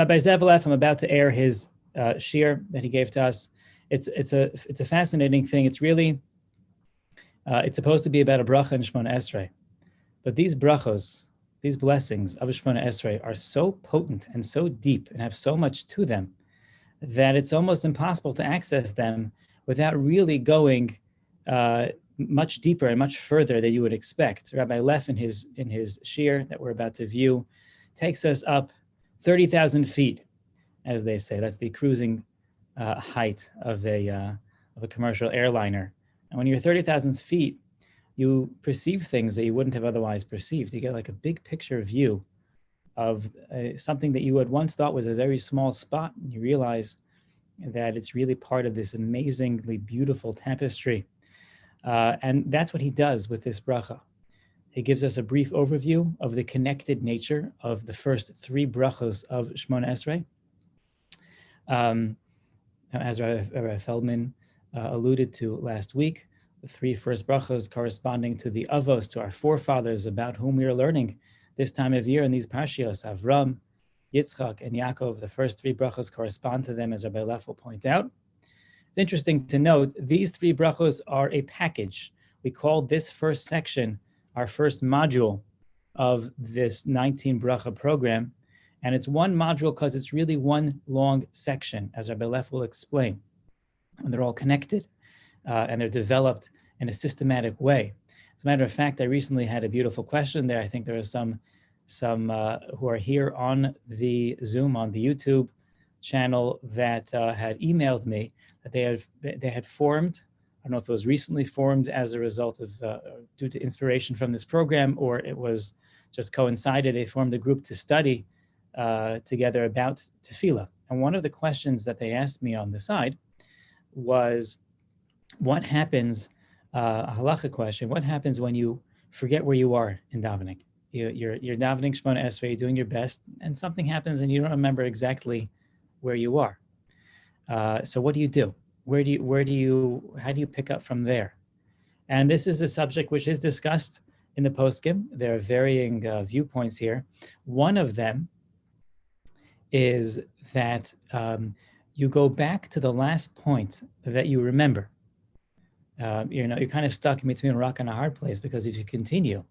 Rabbi Zev I'm about to air his shir that he gave to us. It's a fascinating thing. It's really it's supposed to be about a bracha in Shemona Esrei, but these brachos, these blessings of Shemona Esrei, are so potent and so deep and have so much to them that it's almost impossible to access them without really going much deeper and much further than you would expect. Rabbi Leff in his shir that we're about to view takes us up 30,000 feet, as they say. That's the cruising height of a commercial airliner. And when you're 30,000 feet, you perceive things that you wouldn't have otherwise perceived. You get like a big picture view of something that you had once thought was a very small spot, and you realize that it's really part of this amazingly beautiful tapestry. And that's what he does with this bracha. He gives us a brief overview of the connected nature of the first three brachos of Shemona Esrei. As Rabbi Feldman alluded to last week, the three first brachos corresponding to the avos, to our forefathers about whom we are learning this time of year in these parshios, Avram, Yitzchak, and Yaakov. The first three brachos correspond to them, as Rabbi Leff will point out. It's interesting to note, these three brachos are a package. We call this first section our first module of this 19 bracha program. And it's one module because it's really one long section, as Rabbi Leff will explain. And they're all connected, and they're developed in a systematic way. As a matter of fact, I recently had a beautiful question there. I think there are some who are here on the Zoom, on the YouTube channel, that had emailed me that they had formed. I don't know if it was recently formed as a result of, due to inspiration from this program, or it was just coincided. They formed a group to study together about tefillah. And one of the questions that they asked me on the side was, what happens, a halacha question, what happens when you forget where you are in davening? You're davening Shemona Esrei, you're doing your best, and something happens and you don't remember exactly where you are. So what do you do? How do you pick up from there? And this is a subject which is discussed in the poskim. There are varying viewpoints here. One of them is that you go back to the last point that you remember. You're kind of stuck in between a rock and a hard place, because if you continue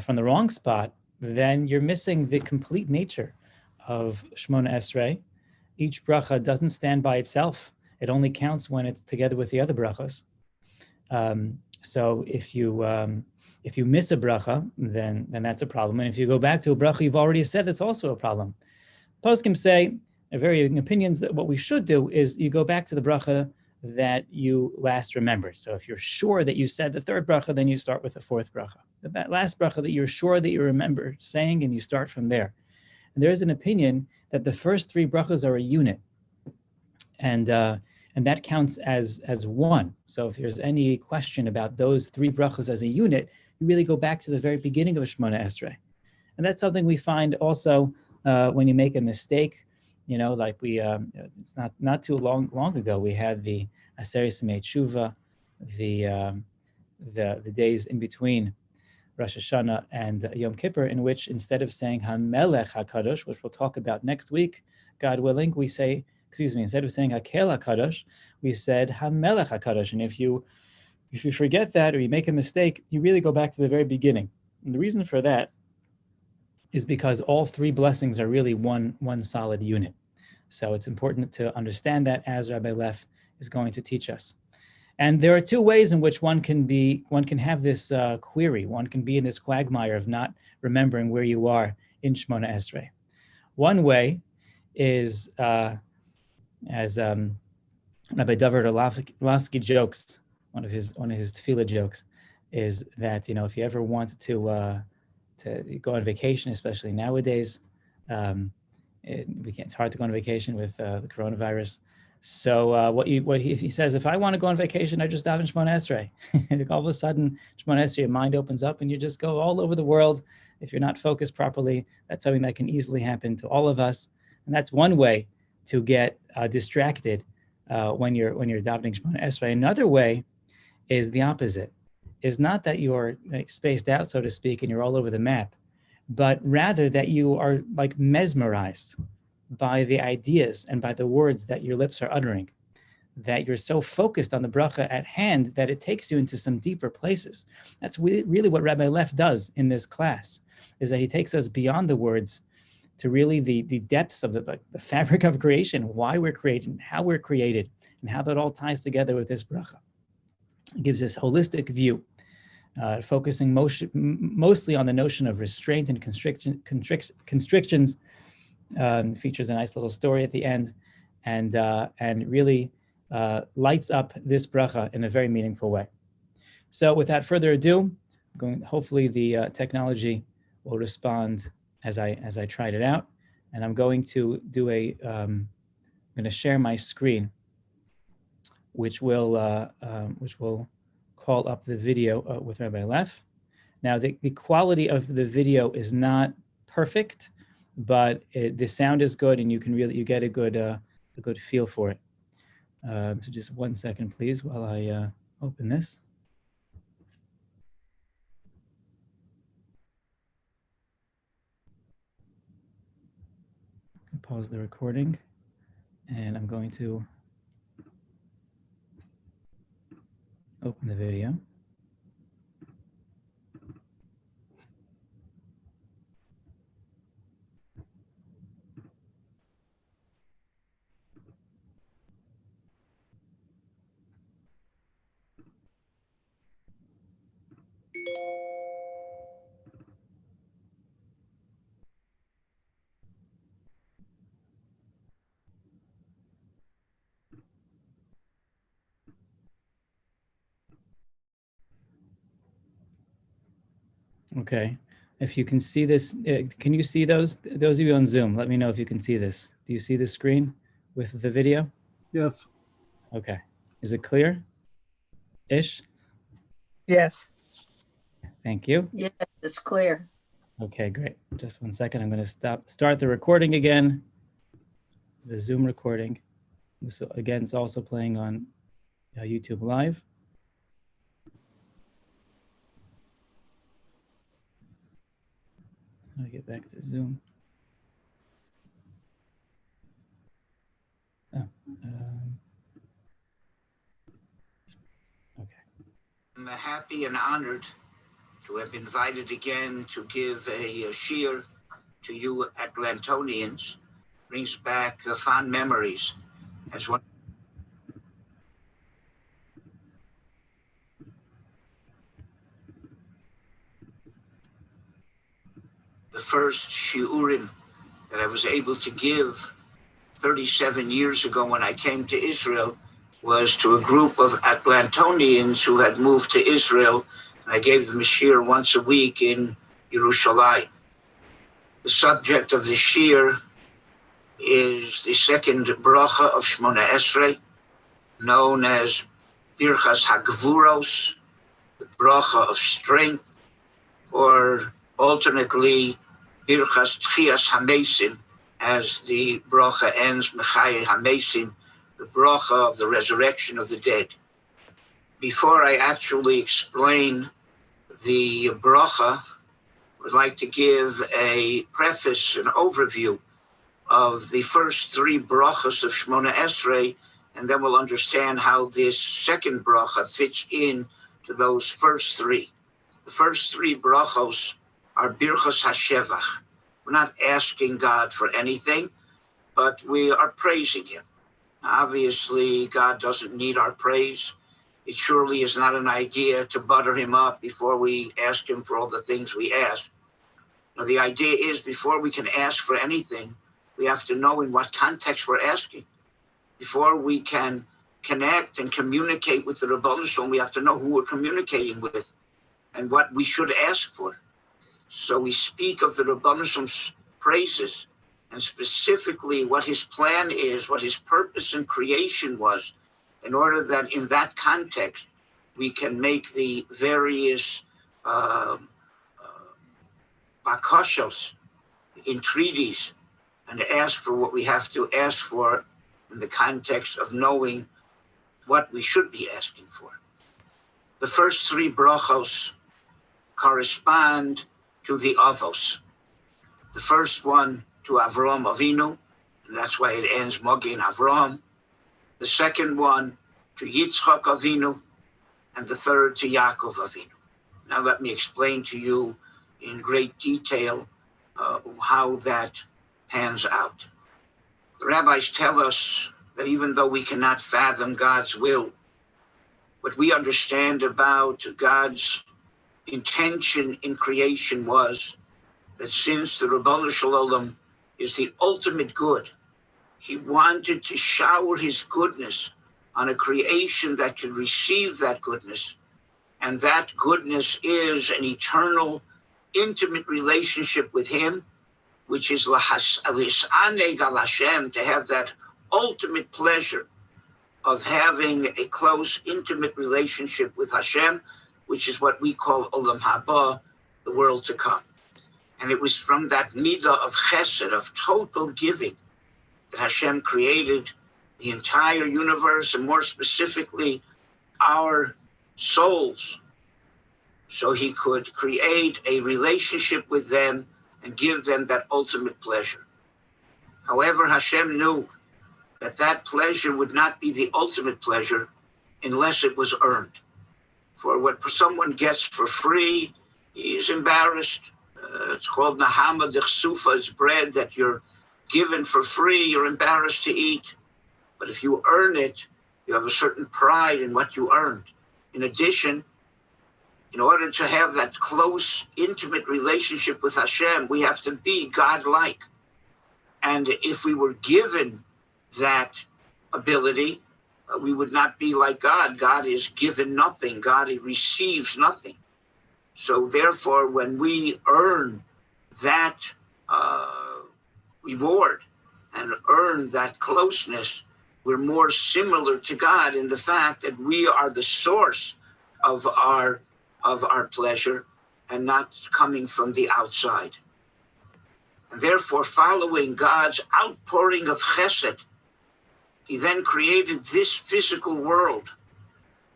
from the wrong spot, then you're missing the complete nature of Shemona Esrei. Each bracha doesn't stand by itself. It only counts when it's together with the other brachas. So if you miss a bracha, then that's a problem. And if you go back to a bracha you've already said, that's also a problem. Poskim say, varying opinions, that what we should do is you go back to the bracha that you last remembered. So if you're sure that you said the third bracha, then you start with the fourth bracha. The last bracha that you're sure that you remember saying, and you start from there. And there is an opinion that the first three brachas are a unit, and that counts as one. So if there's any question about those three brachas as a unit, you really go back to the very beginning of Shemona Esrei. And that's something we find also when you make a mistake. Like it's not too long ago, we had the Aseret Simei Tshuva, the days in between Rosh Hashanah and Yom Kippur, in which instead of saying HaMelech HaKadosh, which we'll talk about next week, God willing, we say, instead of saying Hakel HaKadosh, we said HaMelech HaKadosh. And if you forget that, or you make a mistake, you really go back to the very beginning. And the reason for that is because all three blessings are really one solid unit. So it's important to understand that, as Rabbi Leff is going to teach us. And there are two ways in which one can have this query. One can be in this quagmire of not remembering where you are in Shemona Esrei. One way is, as Rabbi David Orlovsky jokes, one of his tefillah jokes, is that if you ever want to go on vacation, especially nowadays, it's hard to go on vacation with the coronavirus. So what he says, if I want to go on vacation, I just daven Shemona Esrei. And all of a sudden, Shemona Esrei, your mind opens up and you just go all over the world. If you're not focused properly, that's something that can easily happen to all of us. And that's one way to get distracted when you're davening Shemona Esrei. Another way is the opposite. Is not that you're spaced out, so to speak, and you're all over the map, but rather that you are like mesmerized by the ideas and by the words that your lips are uttering, that you're so focused on the bracha at hand that it takes you into some deeper places. That's really what Rabbi Leff does in this class, is that he takes us beyond the words to really the depths of the fabric of creation, why we're created, how we're created, and how that all ties together with this bracha. It gives this holistic view, focusing mostly on the notion of restraint and constrictions. Features a nice little story at the end, and really lights up this bracha in a very meaningful way. So without further ado, hopefully the technology will respond as I tried it out, and I'm going to do I'm going to share my screen, which will call up the video with Rabbi Leff. Now the quality of the video is not perfect, but the sound is good, and you get a good feel for it. So just 1 second, please, while I open this. Pause the recording, and I'm going to open the video. Okay, if you can see this, can you see those of you on Zoom? Let me know if you can see this. Do you see the screen with the video? Yes. Okay, is it clear? Ish? Yes. Thank you. Yes, it's clear. Okay, great. Just 1 second. I'm going to start the recording again. The Zoom recording. This again is also playing on YouTube Live. I'll get back to Zoom. Okay. I'm happy and honored to have been invited again to give a shiur to you Atlantonians. Brings back fond memories as one. The first shiurim that I was able to give 37 years ago when I came to Israel was to a group of Atlantonians who had moved to Israel. And I gave them a shiur once a week in Yerushalayim. The subject of the shiur is the second bracha of Shmona Esrei, known as Birchas HaGvuros, the bracha of strength, or alternately Birchas Tchias HaMesim, as the bracha ends, Mechayeh HaMesim, the bracha of the resurrection of the dead. Before I actually explain the bracha, I would like to give a preface, an overview of the first three brachas of Shmona Esrei, and then we'll understand how this second bracha fits in to those first three. The first three brachos are Birchas HaShevach. We're not asking God for anything, but we are praising Him. Obviously, God doesn't need our praise. It surely is not an idea to butter Him up before we ask Him for all the things we ask. Now, the idea is before we can ask for anything, we have to know in what context we're asking. Before we can connect and communicate with the Rebbeinu Shalom, we have to know who we're communicating with and what we should ask for. So we speak of the Rebbeinu Shalom's praises, and specifically what his plan is, what his purpose in creation was, in order that in that context we can make the various bakashos, entreaties, and ask for what we have to ask for in the context of knowing what we should be asking for. The first three brachos correspond to the avos. The first one to Avraham Avinu, and that's why it ends Mogen Avraham. The second one to Yitzchak Avinu, and the third to Yaakov Avinu. Now let me explain to you in great detail how that pans out. The rabbis tell us that even though we cannot fathom God's will, what we understand about God's intention in creation was that since the Ribono Shel Olam is the ultimate good, he wanted to shower his goodness on a creation that could receive that goodness. And that goodness is an eternal, intimate relationship with him, which is l'his'aneg al Hashem, to have that ultimate pleasure of having a close, intimate relationship with Hashem, which is what we call Olam Haba, the world to come. And it was from that midah of chesed, of total giving, that Hashem created the entire universe, and more specifically, our souls, so he could create a relationship with them and give them that ultimate pleasure. However, Hashem knew that that pleasure would not be the ultimate pleasure unless it was earned. For what someone gets for free, he's embarrassed. It's called Nahama Dechsufa, it's bread that you're given for free, you're embarrassed to eat. But if you earn it, you have a certain pride in what you earned. In addition, in order to have that close, intimate relationship with Hashem, we have to be God-like. And if we were given that ability, we would not be like God. God is given nothing. God receives nothing. So therefore, when we earn that reward and earn that closeness, we're more similar to God in the fact that we are the source of our pleasure and not coming from the outside. And therefore, following God's outpouring of chesed, he then created this physical world.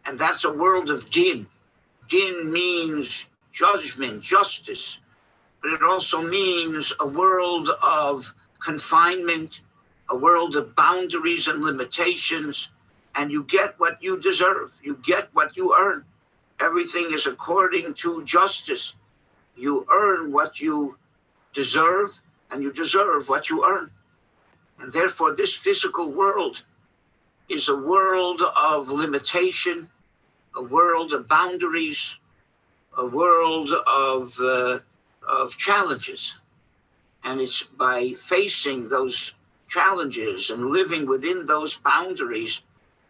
And that's a world of din. Din means judgment, justice, but it also means a world of confinement, a world of boundaries and limitations, and you get what you deserve. You get what you earn. Everything is according to justice. You earn what you deserve, and you deserve what you earn. And therefore, this physical world is a world of limitation, a world of boundaries, a world of challenges. And it's by facing those challenges and living within those boundaries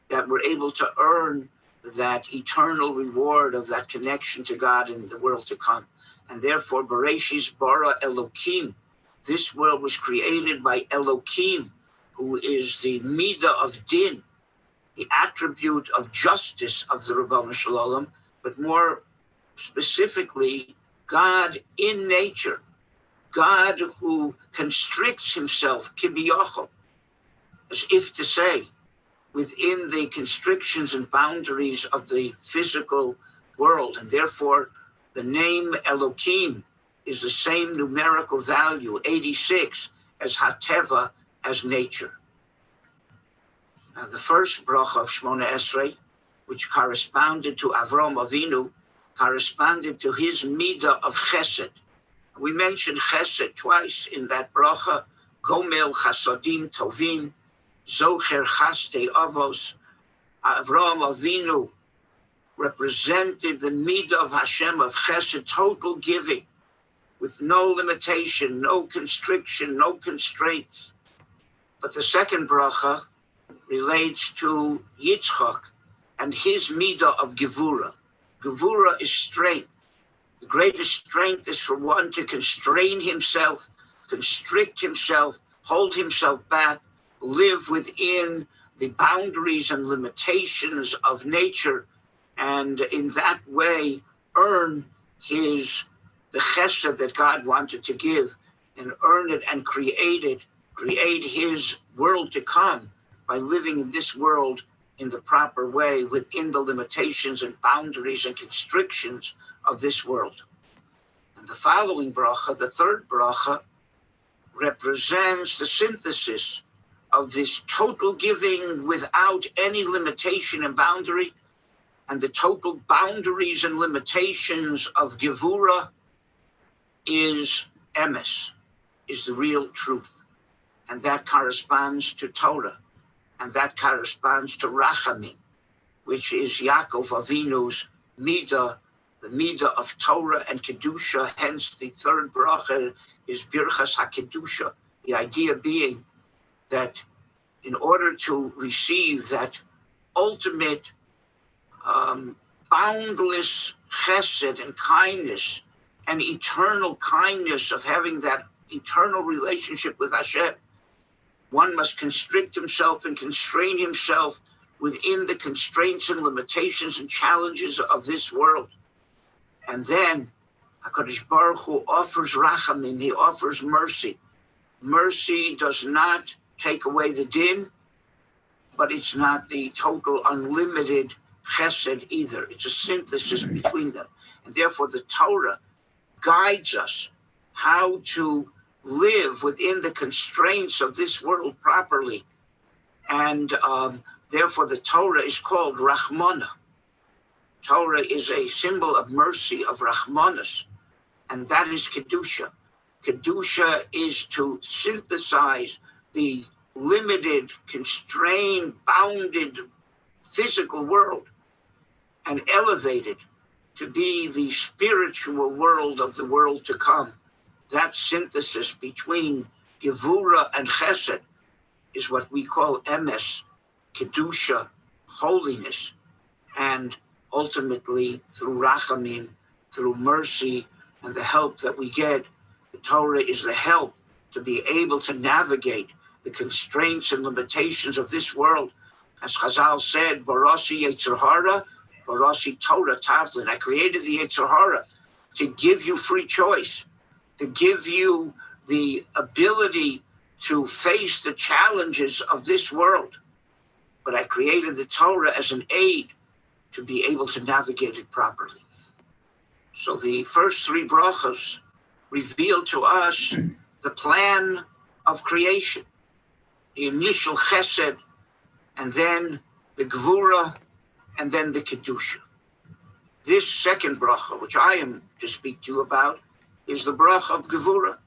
that we're able to earn that eternal reward of that connection to God in the world to come. And therefore, Bereshis bara Elokim, this world was created by Elokim, who is the midah of din, the attribute of justice of the Ribono Shel Olam, but more specifically, God in nature, God who constricts himself, kibiyachol, as if to say, within the constrictions and boundaries of the physical world. And therefore, the name Elokim is the same numerical value, 86, as Hateva, as nature. Now, the first bracha of Shmona Esrei, which corresponded to Avram Avinu, corresponded to his midah of chesed. We mentioned chesed twice in that bracha, Gomel chasadim tovim, Zocher chaste avos. Avram Avinu represented the midah of Hashem of chesed, total giving, with no limitation, no constriction, no constraints. But the second bracha relates to Yitzchak and his midah of gevura. Gevura is strength. The greatest strength is for one to constrain himself, constrict himself, hold himself back, live within the boundaries and limitations of nature, and in that way earn the chesed that God wanted to give, and earn it and create his world to come by living in this world in the proper way within the limitations and boundaries and constrictions of this world. And the following bracha, the third bracha, represents the synthesis of this total giving without any limitation and boundary, and the total boundaries and limitations of Gevura is emes, is the real truth. And that corresponds to Torah, and that corresponds to Rachamim, which is Yaakov Avinu's midah, the midah of Torah and Kedusha. Hence, the third bracha is Birchas HaKedusha, the idea being that in order to receive that ultimate boundless chesed and kindness and eternal kindness of having that eternal relationship with Hashem, one must constrict himself and constrain himself within the constraints and limitations and challenges of this world. And then HaKadosh Baruch Hu offers rachamim, he offers mercy. Mercy does not take away the din, but it's not the total unlimited chesed either. It's a synthesis between them. And therefore the Torah guides us how to live within the constraints of this world properly. And therefore the Torah is called Rahmana. Torah is a symbol of mercy, of Rahmanas, and that is Kedusha. Kedusha is to synthesize the limited, constrained, bounded physical world and elevate it to be the spiritual world of the world to come. That synthesis between Gevura and Chesed is what we call emes, Kedusha, holiness, and ultimately through Rachamim, through mercy and the help that we get, the Torah is the help to be able to navigate the constraints and limitations of this world. As Chazal said, Barasi Yetzer Hara, Barasi Torah Tavlin. I created the Yetzer Hara to give you free choice, to give you the ability to face the challenges of this world. But I created the Torah as an aid to be able to navigate it properly. So the first three brachas reveal to us the plan of creation, the initial chesed, and then the gevura, and then the kedusha. This second bracha, which I am to speak to you about, is the bracha of gevura,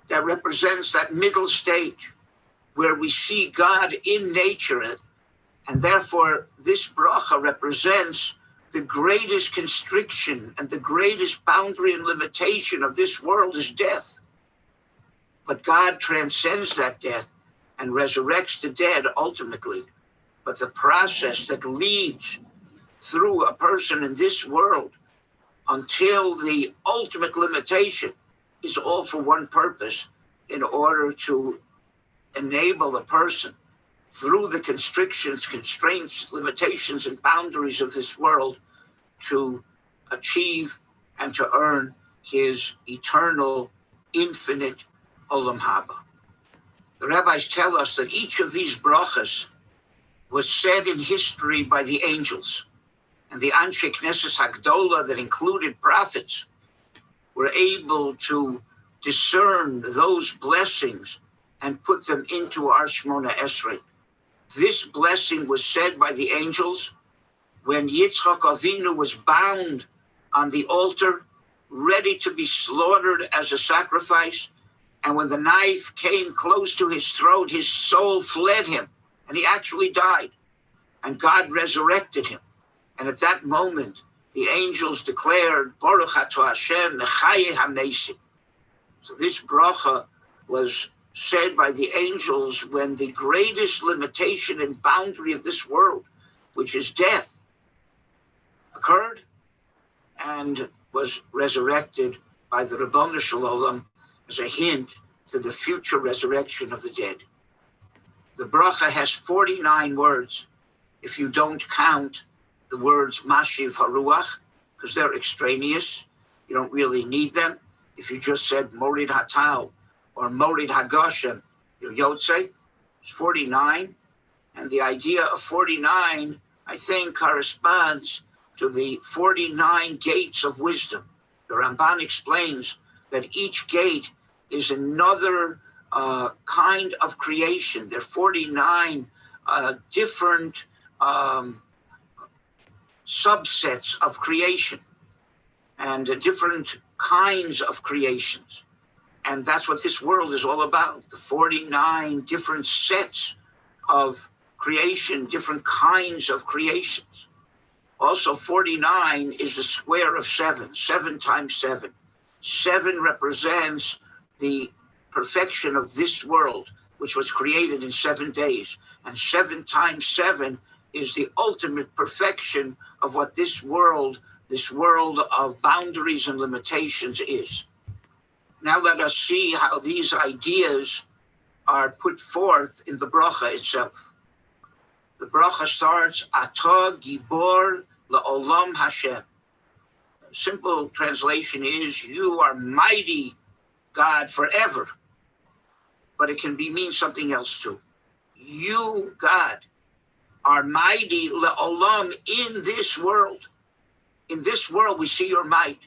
that represents that middle stage where we see God in nature. And therefore, this bracha represents the greatest constriction and the greatest boundary and limitation of this world is death. But God transcends that death and resurrects the dead ultimately. But the process that leads through a person in this world until the ultimate limitation is all for one purpose, in order to enable a person through the constrictions, constraints, limitations, and boundaries of this world to achieve and to earn his eternal, infinite Olam Haba. The rabbis tell us that each of these brachas was said in history by the angels, and the Anshe Knesset Hagdola that included prophets were able to discern those blessings and put them into our Shmona Esrei. This blessing was said by the angels when Yitzchak Avinu was bound on the altar, ready to be slaughtered as a sacrifice. And when the knife came close to his throat, his soul fled him, and he actually died. And God resurrected him. And at that moment, the angels declared, Baruch Atah Hashem Mechaye HaMesim. So this bracha was said by the angels when the greatest limitation and boundary of this world, which is death, occurred and was resurrected by the Ribono Shel Olam as a hint to the future resurrection of the dead. The bracha has 49 words, if you don't count the words Mashiv Haruach, because they're extraneous. You don't really need them. If you just said Morid Hatal or Morid Hagoshem, your Yotze, it's 49. And the idea of 49, I think, corresponds to the 49 gates of wisdom. The Ramban explains that each gate is another kind of creation. There are 49 different subsets of creation and different kinds of creations. And that's what this world is all about, the 49 different sets of creation, different kinds of creations. Also, 49 is the square of 7, 7 times 7. 7 represents the perfection of this world, which was created in 7 days. And 7 times 7 is the ultimate perfection of what this world of boundaries and limitations is. Now let us see how these ideas are put forth in the bracha itself. The bracha starts, Atah Gibor La'olam Hashem. Simple translation is, you are mighty, God, forever. But it can mean something else too. You, God, are mighty La'olam in this world. In this world we see your might,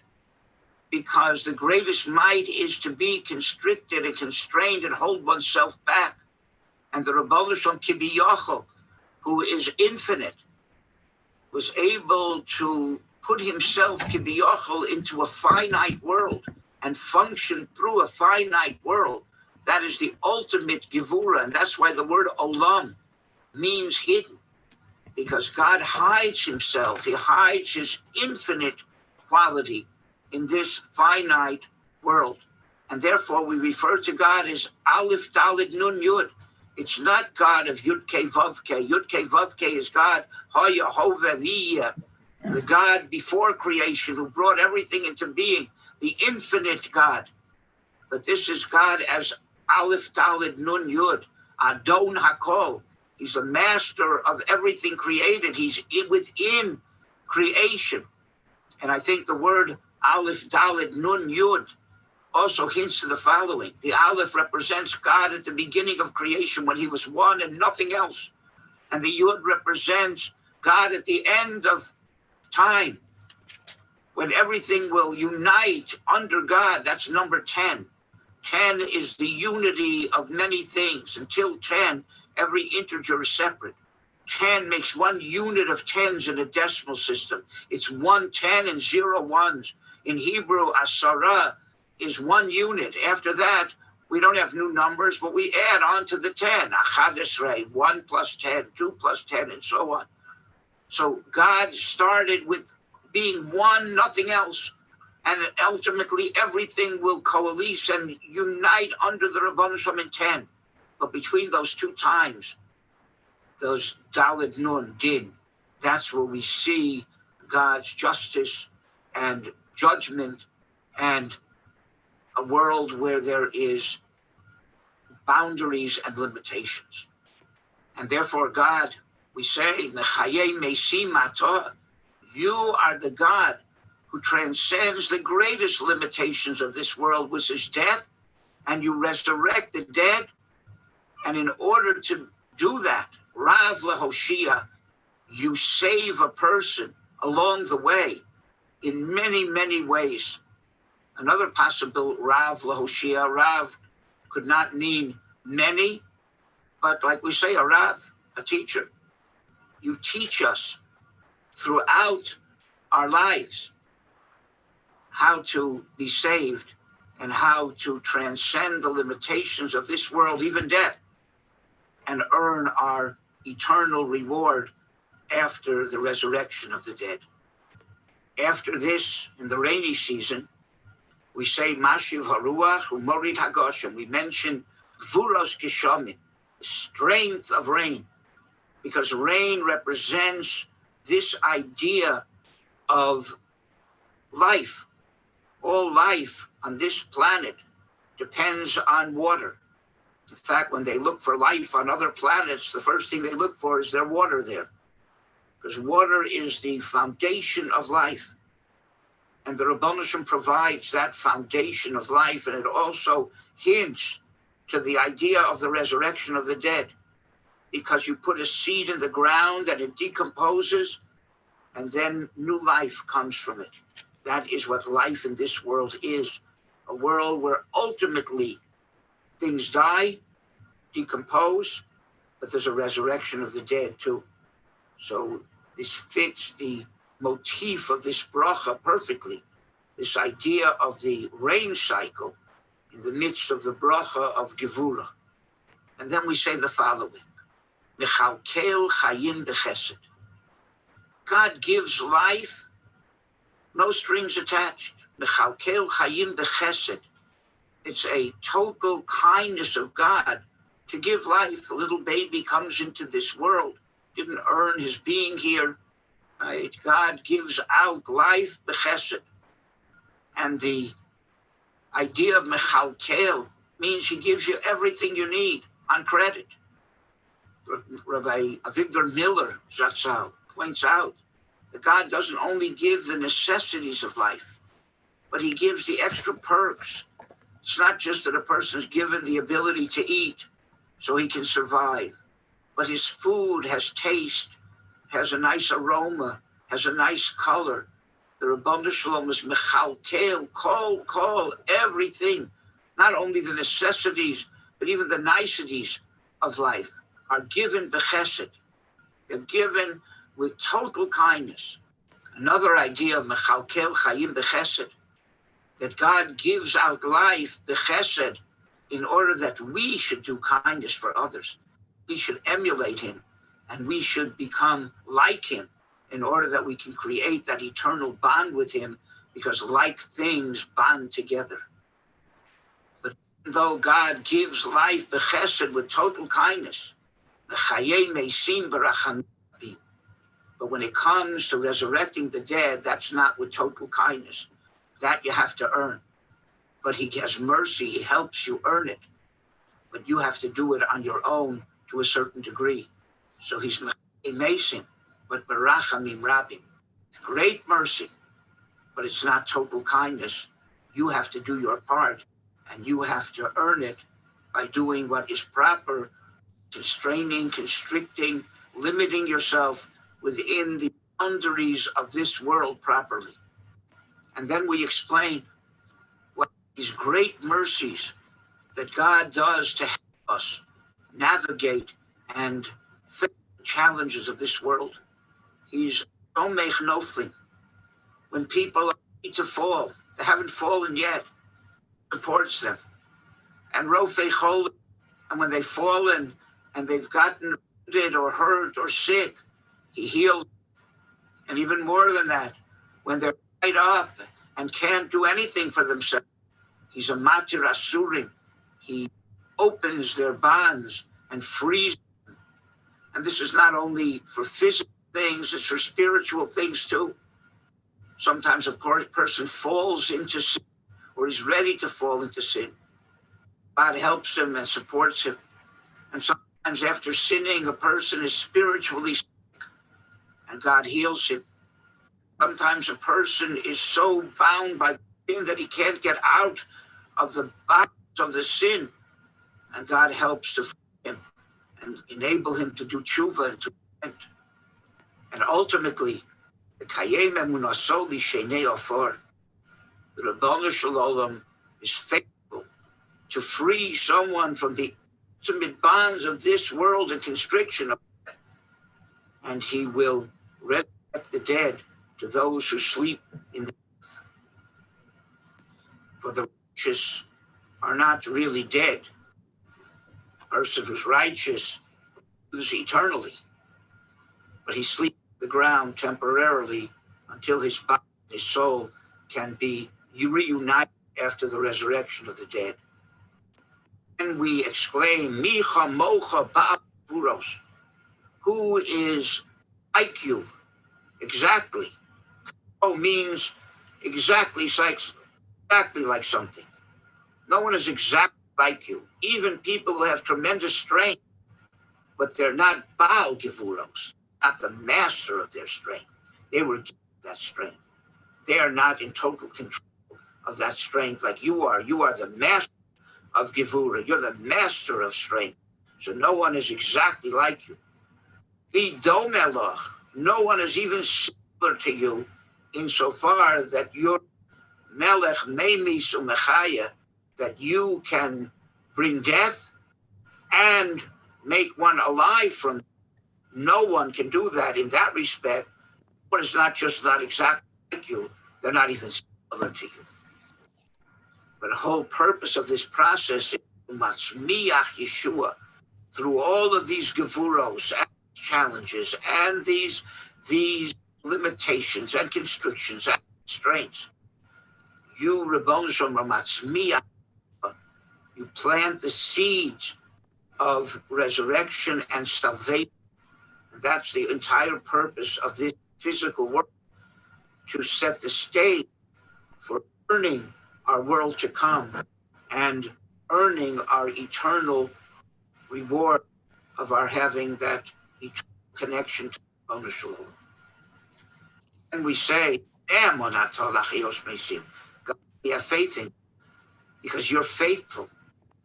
because the greatest might is to be constricted and constrained and hold oneself back. And the Rebbeinu Shalom Kibiyachol, who is infinite, was able to put himself Kibiyachol into a finite world and function through a finite world. That is the ultimate Gevura, and that's why the word Olam means hidden, because God hides himself. He hides his infinite quality in this finite world. And therefore we refer to God as Aleph Daled Nun Yud. It's not God of Yud Kei Vav Kei. Yud Kei Vav Kei is God, Haya Hove V'Yeh, the God before creation who brought everything into being, the infinite God. But this is God as Aleph Daled Nun Yud, Adon Hakol. He's the master of everything created. He's within creation. And I think the word Aleph Daled Nun Yud also hints to the following. The Aleph represents God at the beginning of creation when he was one and nothing else. And the Yud represents God at the end of time, when everything will unite under God. That's number 10. 10 is the unity of many things. Until 10, every integer is separate. 10 makes one unit of tens in a decimal system. It's 1 10 and 0 ones. In Hebrew, Asara is 1 unit. After that, we don't have new numbers, but we add on to the 10. Achadesrei, 1 plus 10, 2 plus 10, and so on. So God started with being one, nothing else. And ultimately, everything will coalesce and unite under the Rebbeinu Shalom in 10. But between those two times, those Daled Nun Din, that's where we see God's justice and judgment and a world where there is boundaries and limitations. And therefore, God, we say, Mechaye Mesim Atah, you are the God who transcends the greatest limitations of this world, which is death, and you resurrect the dead. And in order to do that, Rav Lehoshia, you save a person along the way in many, many ways. Another possible Rav Lehoshia, Rav could not mean many, but like we say, a Rav, a teacher. You teach us throughout our lives how to be saved and how to transcend the limitations of this world, even death, and earn our eternal reward after the resurrection of the dead. After this, in the rainy season, we say Mashiv Haruach Umorid Hagoshem. We mention Gvuros Geshamim, the strength of rain, because rain represents this idea of life. All life on this planet depends on water. In fact, when they look for life on other planets, the first thing they look for is there water there, because water is the foundation of life. And the Rebbeinu Shalom provides that foundation of life, and it also hints to the idea of the resurrection of the dead, because you put a seed in the ground and it decomposes, and then new life comes from it. That is what life in this world is, a world where ultimately Things die, decompose, but there's a resurrection of the dead too. So this fits the motif of this bracha perfectly. This idea of the rain cycle in the midst of the bracha of Gevurah. And then we say the following. Mechalkel chayim bechesed. God gives life, no strings attached. Mechalkel chayim bechesed. It's a total kindness of God to give life. A little baby comes into this world, didn't earn his being here. Right? God gives out life bechesed. And the idea of mechalkel means he gives you everything you need on credit. Rabbi Avigdor Miller Zatzal points out that God doesn't only give the necessities of life, but he gives the extra perks. It's not just that a person's given the ability to eat so he can survive, but his food has taste, has a nice aroma, has a nice color. The Rabbanu Shalom is mechalkel, call everything, not only the necessities, but even the niceties of life are given bechesed. They're given with total kindness. Another idea of mechalkel chayim bechesed, that God gives out life bechesed in order that we should do kindness for others. We should emulate him and we should become like him in order that we can create that eternal bond with him, because like things bond together. But even though God gives life bechesed with total kindness, but when it comes to resurrecting the dead, that's not with total kindness. That you have to earn. But he has mercy, he helps you earn it. But you have to do it on your own to a certain degree. So he's amazing, but barachamim rabim. It's great mercy, but it's not total kindness. You have to do your part, and you have to earn it by doing what is proper, constraining, constricting, limiting yourself within the boundaries of this world properly. And then we explain what these great mercies that God does to help us navigate and face the challenges of this world. He's omech noflim. When people are ready to fall, they haven't fallen yet, supports them. And rofei cholim, and when they've fallen and they've gotten wounded or hurt or sick, he heals. And even more than that, when they're right up and can't do anything for themselves, he's a matir asurim. He opens their bonds and frees them. And this is not only for physical things, it's for spiritual things too. Sometimes a person falls into sin, or he's ready to fall into sin. God helps him and supports him. And sometimes after sinning, a person is spiritually sick, and God heals him. Sometimes a person is so bound by sin that he can't get out of the bonds of the sin, and God helps to free him and enable him to do tshuva and to repent. And ultimately, the Kayem Emunasoli Shenei Ofor, the Rabbanu Shalom is faithful to free someone from the ultimate bonds of this world and constriction of it. And he will resurrect the dead to those who sleep in the earth. For the righteous are not really dead. A person who's righteous lives eternally, but he sleeps on the ground temporarily until his body, his soul, can be reunited after the resurrection of the dead. And we exclaim, Micha Mocha Ba'apuros, who is like you, exactly. Oh means exactly like something. No one is exactly like you. Even people who have tremendous strength, but they're not Baal Gevuros, not the master of their strength. They were given that strength. They are not in total control of that strength like you are. You are the master of Gevurah. You're the master of strength. So no one is exactly like you. Be domelach. No one is even similar to you insofar that you're melech memis umechaya, that you can bring death and make one alive from. No one can do that in that respect. One is not just not exactly like you, they're not even similar to you. But the whole purpose of this process is Matzmiach Yeshua, through all of these gevuros and challenges and these limitations and constrictions and constraints. You, Ribbon Shalom, Matzmiach, you plant the seeds of resurrection and salvation. And that's the entire purpose of this physical work, to set the stage for earning our world to come and earning our eternal reward of our having that eternal connection to Ribbon Shalom. And we say, God, we have faith in you because you're faithful.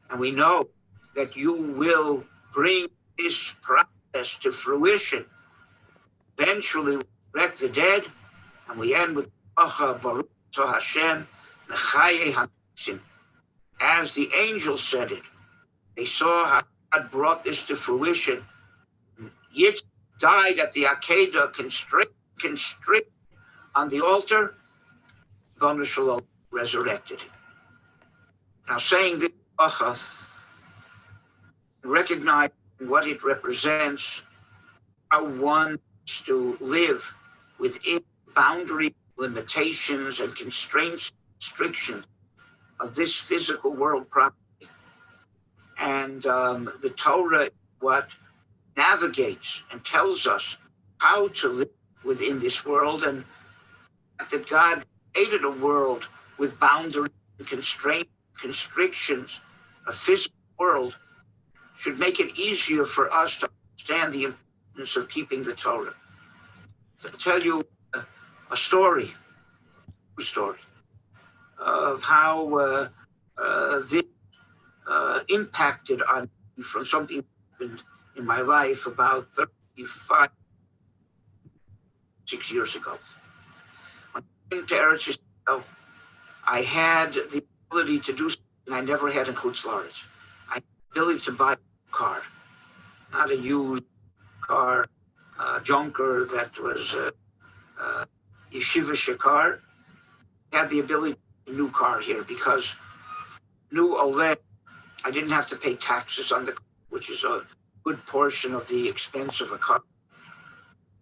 And we know that you will bring this process to fruition. Eventually resurrect the dead, and we end with Baruch Hashem, as the angels said it. They saw how God brought this to fruition. Yitzhak died at the Akedah, constrict on the altar. Ribbon Shalom resurrected him. Now, saying this bracha, recognize what it represents, how one is to live within boundary limitations and constraints, restrictions of this physical world property. And the Torah, what navigates and tells us how to live within this world, and that God created a world with boundaries and constraints, constrictions, a physical world, should make it easier for us to understand the importance of keeping the Torah. I'll tell you a story of how this impacted on me from something that happened in my life about 6 years ago. When I came to Eretz Yisrael, I had the ability to do something I never had in Chutz La'aretz. I had the ability to buy a car, not a used car, junker that was Yeshiva Shekar. I had the ability to buy a new car here because new OLED, I didn't have to pay taxes on the car, which is a good portion of the expense of a car.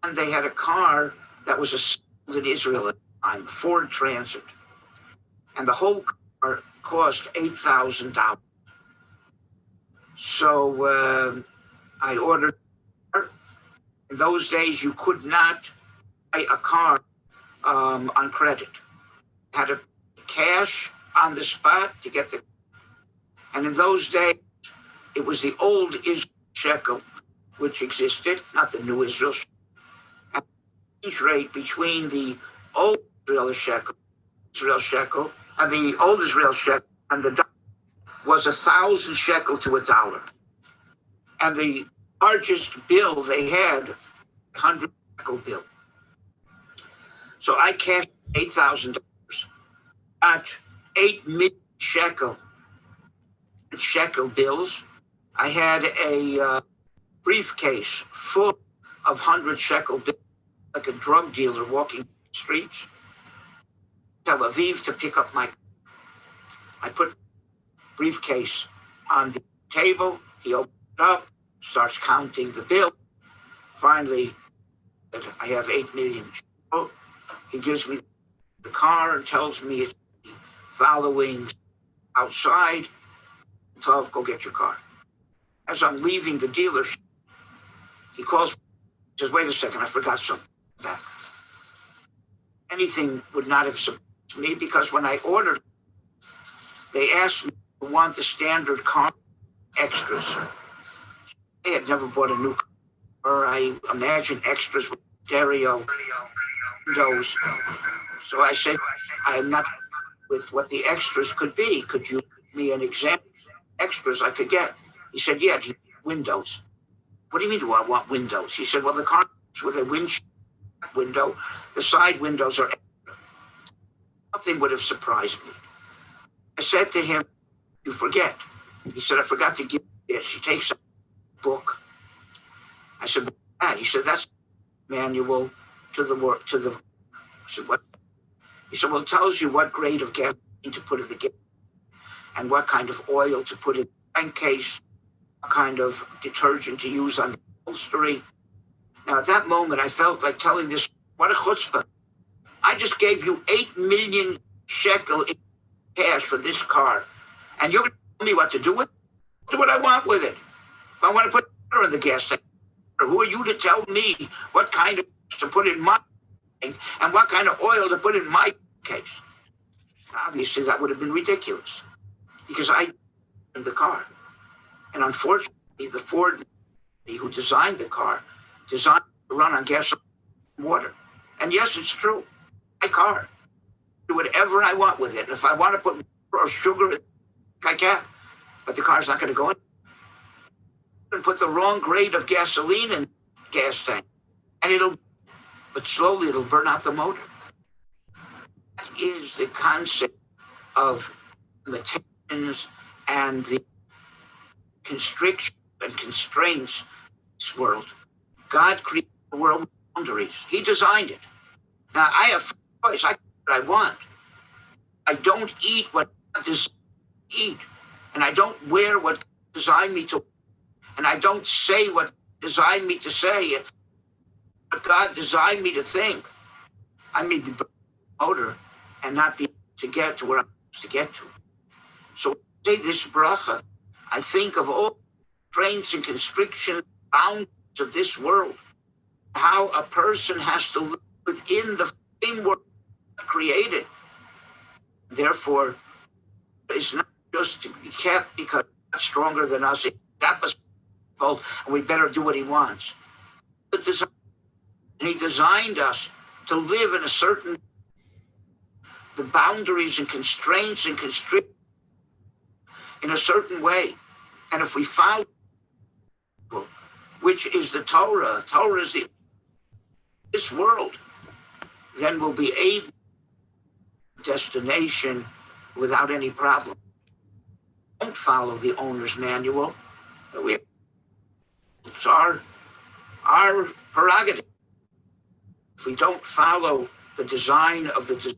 And they had a car that was assembled in Israel at the time, Ford Transit. And the whole car cost $8,000. So I ordered a car. In those days, you could not buy a car on credit. You had to pay cash on the spot to get the. And in those days, it was the old Israel shekel, which existed, not the new Israel shekel. And the exchange rate between the old Israel shekel, and the old Israel shekel and the dollar was 1,000 shekel to a dollar. And the largest bill they had, 100 shekel bill. So I cashed $8,000 at 8 million shekel bills. I had a briefcase full of 100 shekel bills, like a drug dealer walking the streets. Tel Aviv to pick up my. I put briefcase on the table. He opened it up, starts counting the bill. Finally, I have 8 million shekel. He gives me the car and tells me it's following outside. So go get your car. As I'm leaving the dealership, he calls me, says, wait a second, I forgot something. Anything would not have surprised me because when I ordered, they asked me to want the standard car extras. I had never bought a new car, or I imagine extras with stereo windows. So I said, I'm not with what the extras could be. Could you give me an example of extras I could get? He said, yeah, windows. What do you mean, do I want windows? He said, well, the car with a window, the side windows are extra. Nothing would have surprised me. I said to him, you forget, He said, I forgot to give you this. She takes a book. I said, what's that? He said, that's manual to the work, to the, I said, what? He said, well, it tells you what grade of gasoline to put in the gas and what kind of oil to put in the crankcase, what kind of detergent to use on the upholstery. Now, at that moment, I felt like telling this, what a chutzpah. I just gave you 8 million shekel in cash for this car, and you're going to tell me what to do with it? Do what I want with it. If I want to put water in the gas tank, who are you to tell me what kind of to put in my tank and what kind of oil to put in my case? Obviously, that would have been ridiculous because I in the car. And unfortunately, the Ford who designed the car designed to run on gasoline and water. And yes, it's true. My car. Do whatever I want with it. And if I want to put more or sugar in it, I can. But the car's not going to go in. And put the wrong grade of gasoline in the gas tank. And but slowly it'll burn out the motor. That is the concept of limitations and the constrictions and constraints of this world. God created the world with boundaries. He designed it. Now I have choice. I can do what I want. I don't eat what God designed me to eat. And I don't wear what God designed me to wear. And I don't say what God designed me to say. What God designed me to think. I may be motor and not be able to get to where I'm supposed to get to. So when I say this bracha, I think of all constraints and constrictions, boundaries of this world. How a person has to live within the framework created. Therefore, it's not just to be kept because it's stronger than us. That was and we better do what he wants. He designed us to live in a certain, the boundaries and constraints and constrictions in a certain way. And if we follow, which is the Torah is this world, then we'll be able to destination without any problem. Don't follow the owner's manual. It's our prerogative. If we don't follow the design of the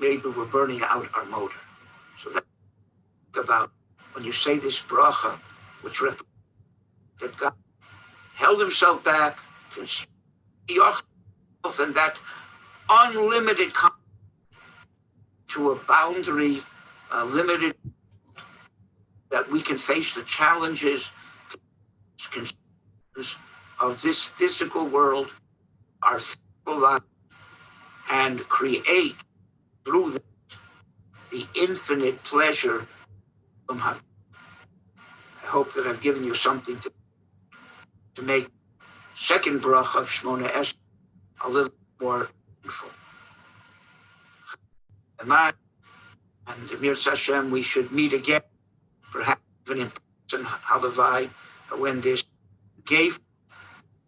maybe we're burning out our motor. So that's about when you say this bracha, which represents that God held himself back, and that unlimited to a boundary, limited, that we can face the challenges of this physical world, our physical life, and create through that the infinite pleasure from heaven. I hope that I've given you something to make second bracha of Shmona Esrei a little more meaningful. And Emir Hashem, we should meet again, perhaps even in person, Halavai, when this gave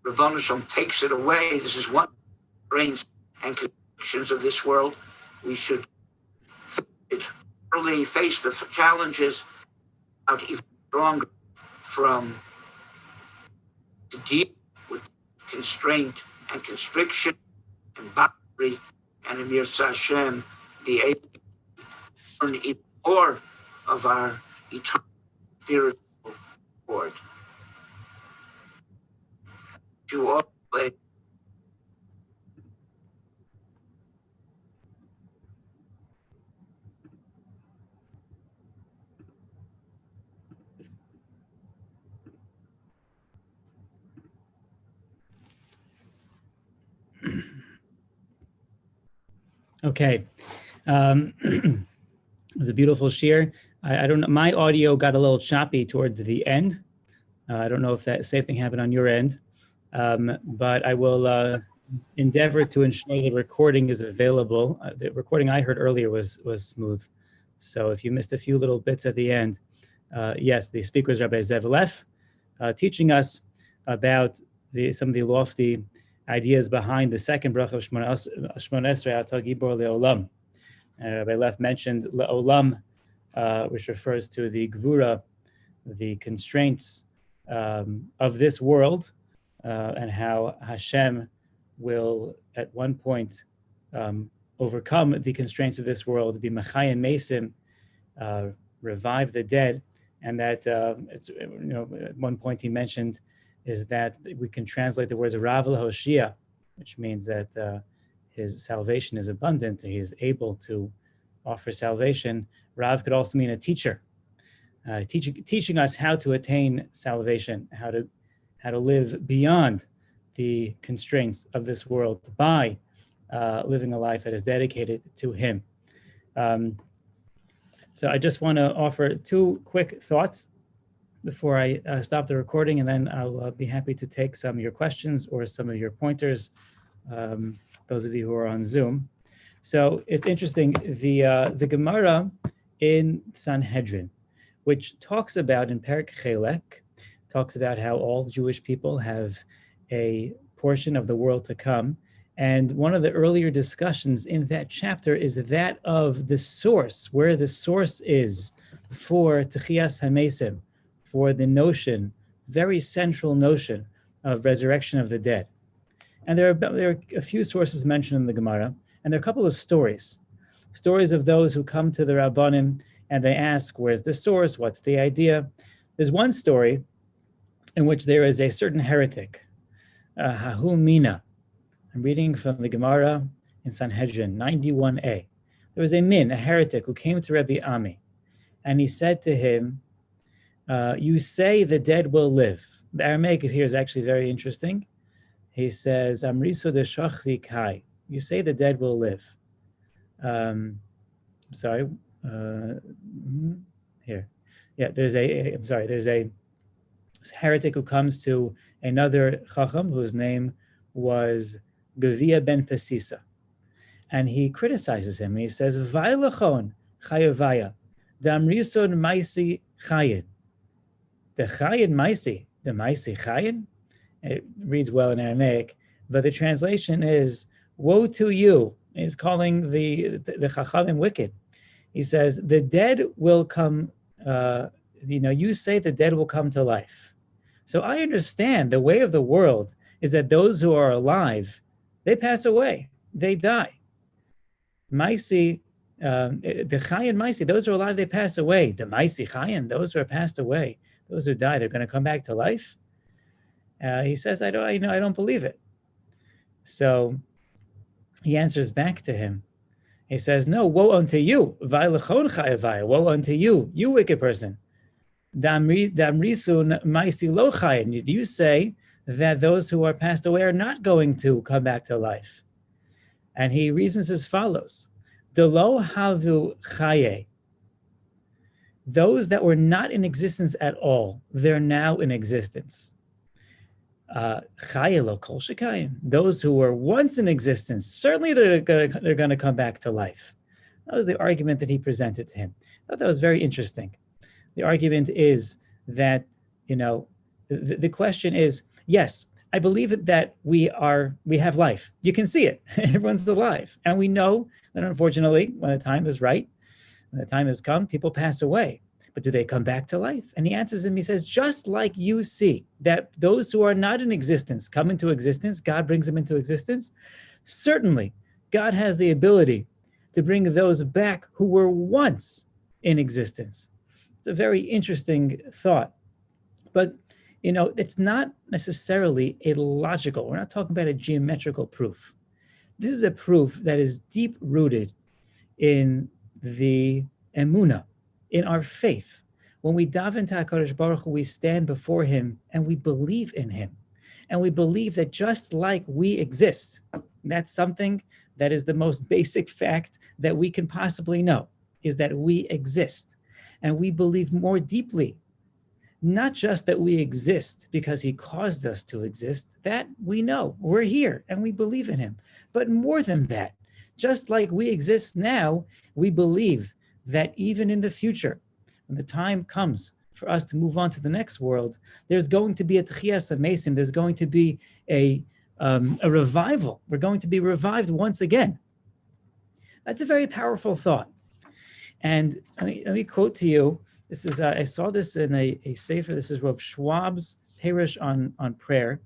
Rabbanu Shalom takes it away. This is one brains and convictions of this world. We should really face the challenges out even stronger from to deal with constraint and constriction and boundary, and Emir Hashem be able to learn even more of our eternal spiritual Lord. To all play. Okay. It was a beautiful shir. I don't know. My audio got a little choppy towards the end. I don't know if that same thing happened on your end, but I will endeavor to ensure the recording is available. The recording I heard earlier was smooth. So if you missed a few little bits at the end, yes, the speaker is Rabbi Zev Leff, teaching us about some of the lofty ideas behind the second bracha of Shmona Esrei, Ata Gibor Le'olam. Rabbi Leff mentioned Le'olam which refers to the gvura, the constraints of this world, and how Hashem will at one point overcome the constraints of this world, be Machayim Mesim, revive the dead, and that it's, at one point he mentioned is that we can translate the words Rav Hoshia, which means that his salvation is abundant, he is able to offer salvation. Rav could also mean a teacher, teaching us how to attain salvation, how to live beyond the constraints of this world by living a life that is dedicated to him. So I just want to offer two quick thoughts before I stop the recording, and then I'll be happy to take some of your questions or some of your pointers, those of you who are on Zoom. So it's interesting, the Gemara in Sanhedrin, which talks about in Perek Chelek, talks about how all Jewish people have a portion of the world to come. And one of the earlier discussions in that chapter is that of the source, where the source is for Techiyas HaMesim, for the notion, very central notion of resurrection of the dead. And there are a few sources mentioned in the Gemara, and there are a couple of stories of those who come to the Rabbanim and they ask, where's the source? What's the idea? There's one story in which there is a certain heretic, Hahu Mina. I'm reading from the Gemara in Sanhedrin 91a. There was a heretic who came to Rabbi Ami, and he said to him, you say the dead will live. The Aramaic here is actually very interesting. He says, Amriso de shachvi kai. You say the dead will live. Here. Yeah, there's a heretic who comes to another chacham whose name was Gavia ben Pesisa. And he criticizes him. He says, Vailachon chayavaya, damrison maisi chayin. The chayin maisi, the maisi chayin? It reads well in Aramaic, but the translation is, woe to you. He's calling the chachamim wicked. He says, the dead will come, you say the dead will come to life. So I understand the way of the world is that those who are alive, they pass away, they die. Maisi, the chayin maisi, those who are alive, they pass away. The maisi chayin, those who are passed away, those who die, they're going to come back to life. He says, I don't believe it. So he answers back to him. He says, no, woe unto you, woe unto you, you wicked person. Damrisun maisi lo chayin. You say that those who are passed away are not going to come back to life. And he reasons as follows. Delo havu chaye. Those that were not in existence at all, they're now in existence. Chaye lo kol shekayim. Those who were once in existence, certainly they're going to come back to life. That was the argument that he presented to him. I thought that was very interesting. The argument is that, the question is, yes, I believe that we have life. You can see it. Everyone's alive. And we know that unfortunately, when the time is right, when the time has come, people pass away. But do they come back to life? And he answers him, he says, just like you see that those who are not in existence come into existence, God brings them into existence, certainly God has the ability to bring those back who were once in existence. It's a very interesting thought. But it's not necessarily a logical, we're not talking about a geometrical proof. This is a proof that is deep-rooted in the emunah, in our faith. When we daven to HaKadosh Baruch Hu, we stand before him and we believe in him. And we believe that just like we exist, that's something that is the most basic fact that we can possibly know, is that we exist. And we believe more deeply, not just that we exist because he caused us to exist, that we know, we're here and we believe in him. But more than that, just like we exist now, we believe that even in the future, when the time comes for us to move on to the next world, there's going to be a Techiyas HaMesim, there's going to be a revival. We're going to be revived once again. That's a very powerful thought. And let me quote to you. This is I saw this in a sefer. This is Rav Schwab's Perush on prayer,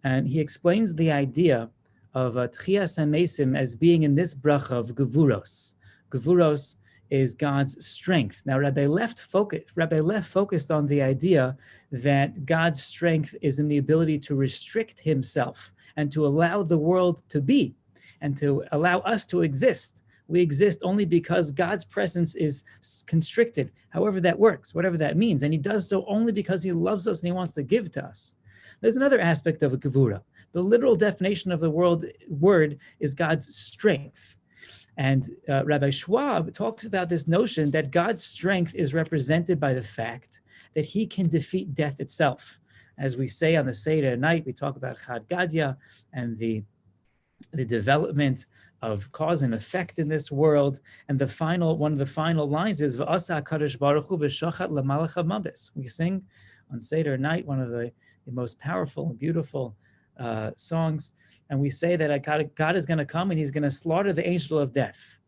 and he explains the idea of Tchias HaMesim as being in this bracha of Gevuros. Gevuros is God's strength. Now, Rabbi Leff focused on the idea that God's strength is in the ability to restrict himself and to allow the world to be and to allow us to exist. We exist only because God's presence is constricted, however that works, whatever that means. And he does so only because he loves us and he wants to give to us. There's another aspect of a gevura. The literal definition of the word is God's strength. And Rabbi Schwab talks about this notion that God's strength is represented by the fact that he can defeat death itself. As we say on the Seder at night, we talk about Chad Gadya and the development of cause and effect in this world. And one of the final lines is V'asa HaKadosh Baruch Hu v'shachat l'malach hamabis. We sing on Seder night one of the most powerful and beautiful songs. And we say that God is going to come and he's going to slaughter the angel of death.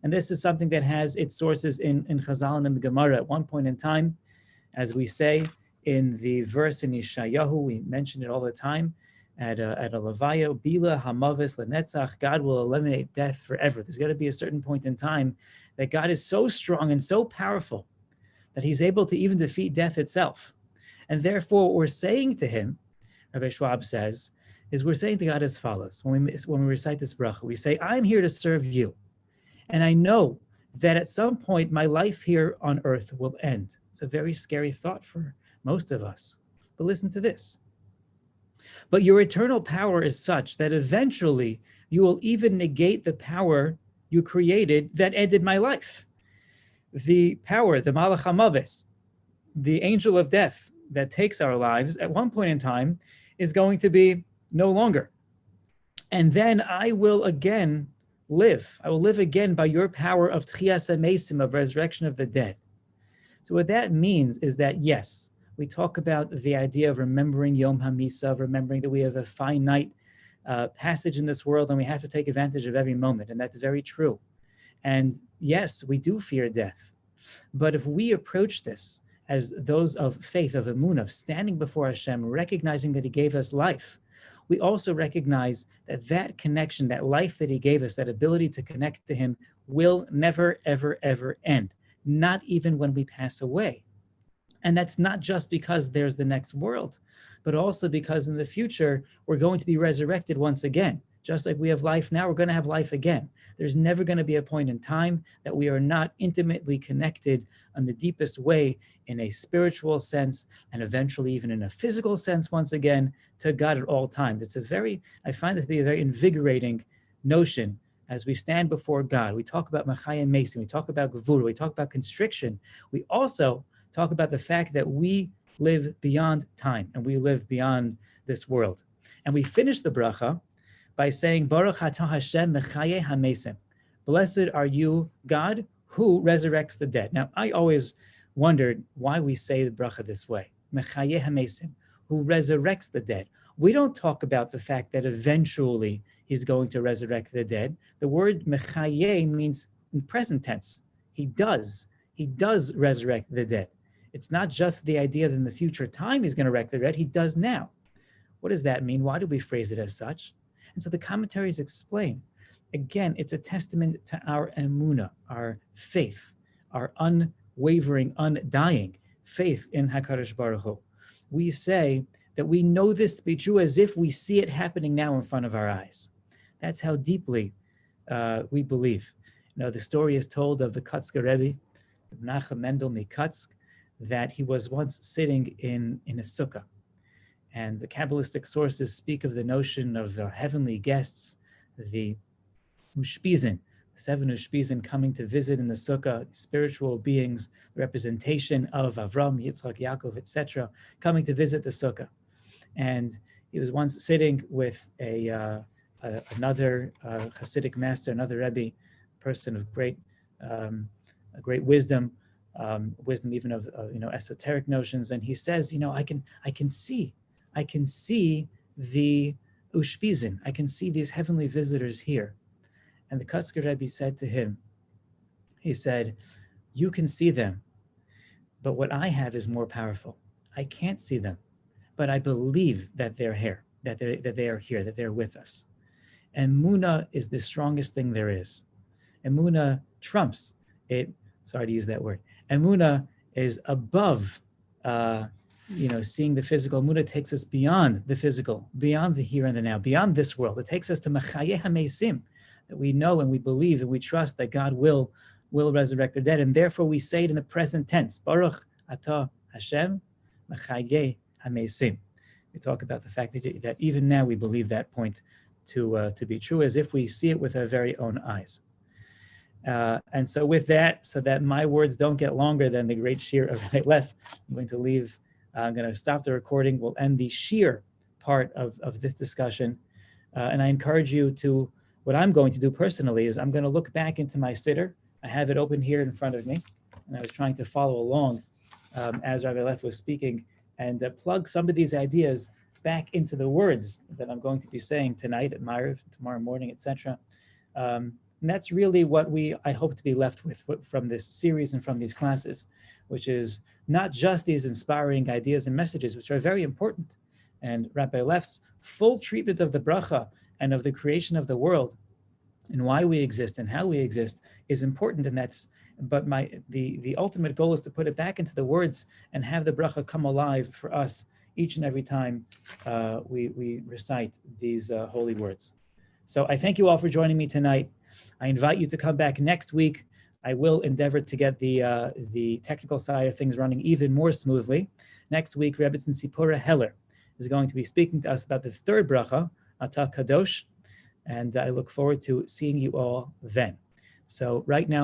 And this is something that has its sources in Chazal and in the Gemara. At one point in time, as we say in the verse in Yeshayahu, we mention it all the time, at a Levaya, Bila Hamavis Lenetzach, God will eliminate death forever. There's got to be a certain point in time that God is so strong and so powerful that he's able to even defeat death itself. And therefore, what we're saying to him, Rabbi Schwab says, is we're saying to God as follows. When we recite this bracha, we say, I'm here to serve you. And I know that at some point my life here on earth will end. It's a very scary thought for most of us. But listen to this. But your eternal power is such that eventually you will even negate the power you created that ended my life. The power, the Malach HaMavis, the angel of death that takes our lives, at one point in time is going to be no longer. And then I will again live. I will live again by your power of Tchias HaMesim, of resurrection of the dead. So what that means is that, yes, we talk about the idea of remembering Yom HaMisa, of remembering that we have a finite passage in this world and we have to take advantage of every moment. And that's very true. And yes, we do fear death. But if we approach this as those of faith, of emunah, of standing before Hashem, recognizing that he gave us life, we also recognize that that connection, that life that he gave us, that ability to connect to him will never, ever, ever end, not even when we pass away. And that's not just because there's the next world, but also because in the future, we're going to be resurrected once again. Just like we have life now, we're going to have life again. There's never going to be a point in time that we are not intimately connected in the deepest way in a spiritual sense and eventually even in a physical sense once again to God at all times. I find this to be a very invigorating notion as we stand before God. We talk about Machaya Mesim, we talk about Gevura, we talk about constriction. We also talk about the fact that we live beyond time and we live beyond this world. And we finish the bracha by saying, Baruch atah Hashem mechaye hamesim. Blessed are you, God, who resurrects the dead. Now, I always wondered why we say the bracha this way, mechaye hamesim, who resurrects the dead. We don't talk about the fact that eventually he's going to resurrect the dead. The word mechaye means in present tense. He does resurrect the dead. It's not just the idea that in the future time he's going to resurrect the dead, he does now. What does that mean? Why do we phrase it as such? And so the commentaries explain. Again, it's a testament to our emunah, our faith, our unwavering, undying faith in HaKadosh Baruch Hu. We say that we know this to be true as if we see it happening now in front of our eyes. That's how deeply we believe. You know, the story is told of the Kutzker Rebbe, Menachem Mendel Mikutsk, that he was once sitting in a sukkah. And the Kabbalistic sources speak of the notion of the heavenly guests, the Ushpizin, 7 Ushpizin coming to visit in the sukkah, spiritual beings, representation of Avram, Yitzchak, Yaakov, etc., coming to visit the sukkah. And he was once sitting with another Hasidic master, another Rebbe, person of great wisdom, wisdom even of esoteric notions, and he says, I can see the Ushpizin, I can see these heavenly visitors here. And the Kutzker Rebbe said to him, He said, you can see them, but what I have is more powerful. I can't see them, but I believe that they're here, that they are here, that they're with us. Emunah is the strongest thing there is. Emunah trumps it. Sorry to use that word. Emunah is above, seeing the physical. Emunah takes us beyond the physical, beyond the here and the now, beyond this world. It takes us to Machayeh HaMeisim, that we know and we believe and we trust that God will resurrect the dead, and therefore we say it in the present tense. Baruch Atah Hashem Machayeh HaMeisim. We talk about the fact that even now we believe that point to be true, as if we see it with our very own eyes. And so with that, so that my words don't get longer than the great shir of Rabbi Leff, I'm going to leave. I'm going to stop the recording. We'll end the shir part of this discussion. And I encourage you to, what I'm going to do personally is I'm going to look back into my siddur. I have it open here in front of me, and I was trying to follow along as Rabbi Leff was speaking, and plug some of these ideas back into the words that I'm going to be saying tonight at Ma'ariv, tomorrow morning, etc. And that's really what I hope to be left with from this series and from these classes, which is not just these inspiring ideas and messages, which are very important. And Rabbi Leff's full treatment of the bracha and of the creation of the world and why we exist and how we exist is important, and but the ultimate goal is to put it back into the words and have the bracha come alive for us each and every time we recite these holy words. So I thank you all for joining me tonight. I invite you to come back next week. I will endeavor to get the technical side of things running even more smoothly. Next week, Rebbetzin Sipora Heller is going to be speaking to us about the third bracha, Atah Kadosh, and I look forward to seeing you all then. So right now,